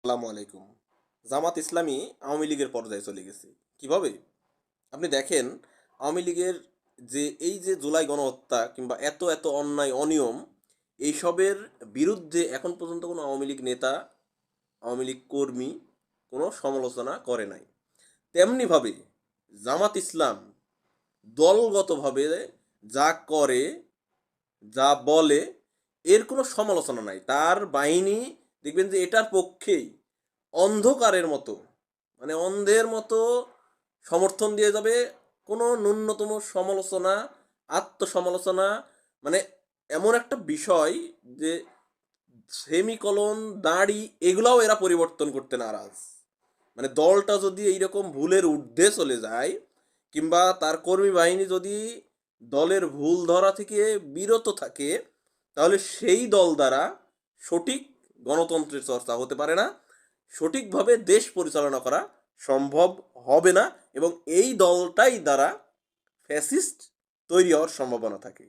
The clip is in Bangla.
আসসালামু আলাইকুম। জামাত ইসলামী আওয়ামী লীগের পর্যায়ে চলে গেছে। কিভাবে? আপনি দেখেন আওয়ামী লীগের এই যে জুলাই গণহত্যা কিংবা এত অন্যায় অনিয়ম এইসবের বিরুদ্ধে এখন পর্যন্ত কোনো আওয়ামী লীগ নেতা, আওয়ামী লীগ কর্মী কোনো সমালোচনা করে নাই। তেমনিভাবে জামাত ইসলাম দলগতভাবে যা করে, যা বলে এর কোনো সমালোচনা নাই। তার বাহিনী দেখবেন যে এটার পক্ষেই অন্ধকারের মতো মানে অন্ধের মতো সমর্থন দিয়ে যাবে। কোনো ন্যূনতম সমালোচনা, আত্মসমালোচনা মানে এমন একটা বিষয় যে সেমিকোলন, দাড়ি এগুলাও এরা পরিবর্তন করতে নারাজ। মানে দলটা যদি এইরকম ভুলের ঊর্ধ্বে চলে যায় কিংবা তার কর্মী বাহিনী যদি দলের ভুল ধরা থেকে বিরত থাকে তাহলে সেই দল দ্বারা সঠিক গণতন্ত্রের চর্চা হতে পারে না, সঠিকভাবে দেশ পরিচালনা করা সম্ভব হবে না এবং এই দলটাই দ্বারা ফ্যাসিস্ট তৈরি হওয়ার সম্ভাবনা থাকে।